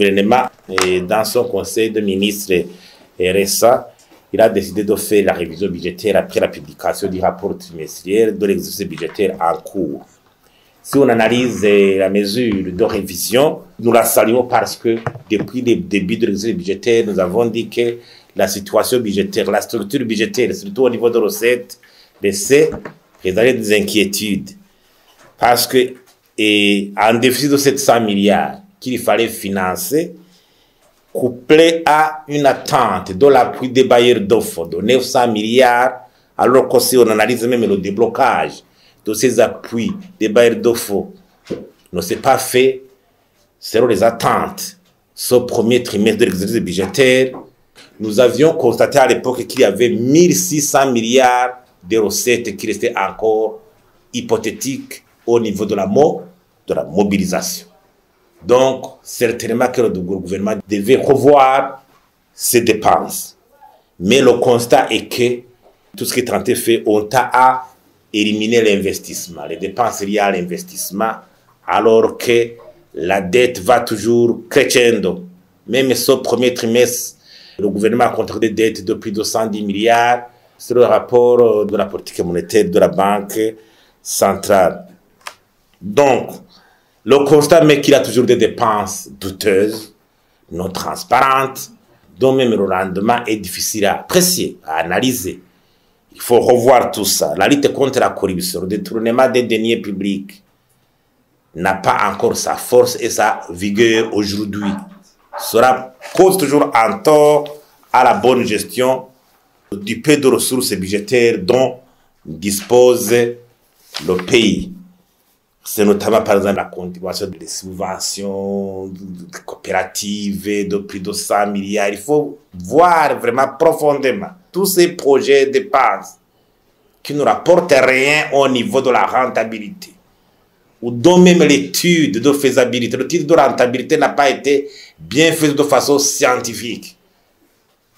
gouvernement, dans son conseil de ministres récent, il a décidé de faire la révision budgétaire après la publication du rapport trimestriel de l'exercice budgétaire en cours. Si on analyse la mesure de révision, nous la saluons parce que depuis le début de l'exercice budgétaire, nous avons dit que la situation budgétaire, la structure budgétaire, surtout au niveau de recettes, laissait des inquiétudes. Parce que, en déficit de 700 milliards qu'il fallait financer, couplé à une attente de l'appui des bailleurs d'offres de 900 milliards, alors que si on analyse même le déblocage de ces appuis des bailleurs d'offres ne s'est pas fait selon les attentes. Ce premier trimestre de l'exercice budgétaire, nous avions constaté à l'époque qu'il y avait 1600 milliards de recettes qui restaient encore hypothétiques au niveau de la mobilisation. Donc, certainement que le gouvernement devait revoir ses dépenses. Mais le constat est que tout ce qui est tenté fait, on a éliminé l'investissement, les dépenses liées à l'investissement, alors que la dette va toujours crescendo. Même ce premier trimestre, le gouvernement a contracté des dettes de plus de 110 milliards. C'est le rapport de la politique monétaire de la Banque centrale. Donc, le constat est qu'il y a toujours des dépenses douteuses, non transparentes, dont même le rendement est difficile à apprécier, à analyser. Il faut revoir tout ça. La lutte contre la corruption, le détournement des deniers publics n'a pas encore sa force et sa vigueur aujourd'hui. Cela cause toujours un tort à la bonne gestion du peu de ressources budgétaires dont dispose le pays. C'est notamment par exemple la continuation des subventions coopératives de plus de 100 milliards. Il faut voir vraiment profondément tous ces projets de dépenses qui ne rapportent rien au niveau de la rentabilité, ou dont même l'étude de faisabilité, l'étude de rentabilité n'a pas été bien faite de façon scientifique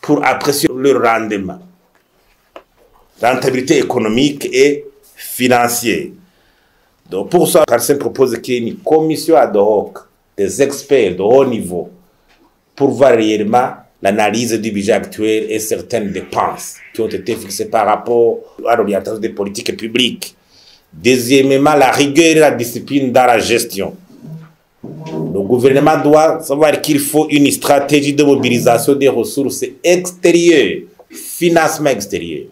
pour apprécier le rendement. Rentabilité économique et financière. Donc pour ça, Carsen propose qu'il y ait une commission ad hoc des experts de haut niveau pour voir réellement l'analyse du budget actuel et certaines dépenses qui ont été fixées par rapport à l'orientation des politiques publiques. Deuxièmement, la rigueur et la discipline dans la gestion. Le gouvernement doit savoir qu'il faut une stratégie de mobilisation des ressources extérieures, financement extérieur.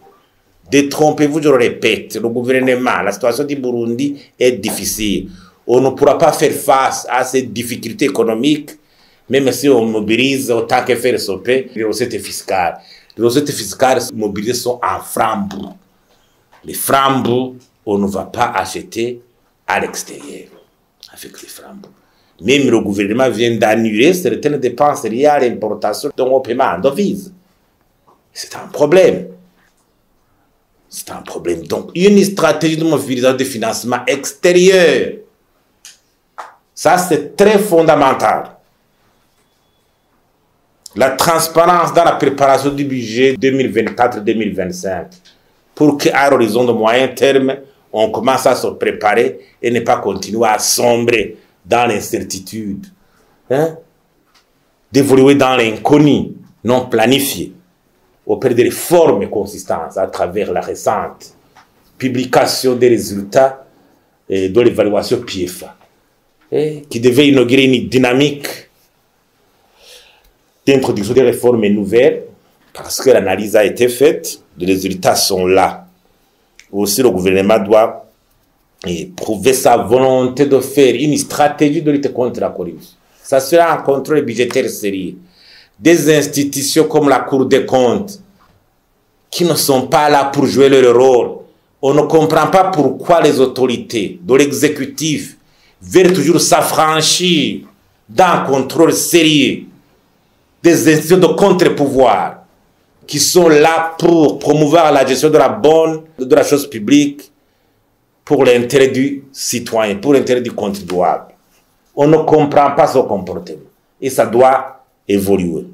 Détrompez-vous, je le répète, le gouvernement, la situation du Burundi est difficile. On ne pourra pas faire face à ces difficultés économiques, même si on mobilise autant que faire sauter les recettes fiscales. Les recettes fiscales mobilisées sont en francs bruts. Les francs bruts, on ne va pas acheter à l'extérieur avec les francs bruts. Même le gouvernement vient d'annuler certaines dépenses liées à l'importation de nos paiements en devises. C'est un problème. C'est un problème. Donc, une stratégie de mobilisation de financement extérieur, ça c'est très fondamental. La transparence dans la préparation du budget 2024-2025, pour qu'à l'horizon de moyen terme, on commence à se préparer et ne pas continuer à sombrer dans l'incertitude, d'évoluer dans l'inconnu non planifié, auprès des réformes consistantes à travers la récente publication des résultats de l'évaluation PIEFA, qui devait inaugurer une dynamique d'introduction des réformes nouvelles, parce que l'analyse a été faite, les résultats sont là. Aussi, le gouvernement doit prouver sa volonté de faire une stratégie de lutte contre la corruption. Ça sera un contrôle budgétaire sérieux. Des institutions comme la Cour des comptes, qui ne sont pas là pour jouer leur rôle. On ne comprend pas pourquoi les autorités de l'exécutif veulent toujours s'affranchir d'un contrôle sérieux des institutions de contre-pouvoir qui sont là pour promouvoir la gestion de la chose publique pour l'intérêt du citoyen, pour l'intérêt du contribuable. On ne comprend pas ce comportement et ça doit évoluer.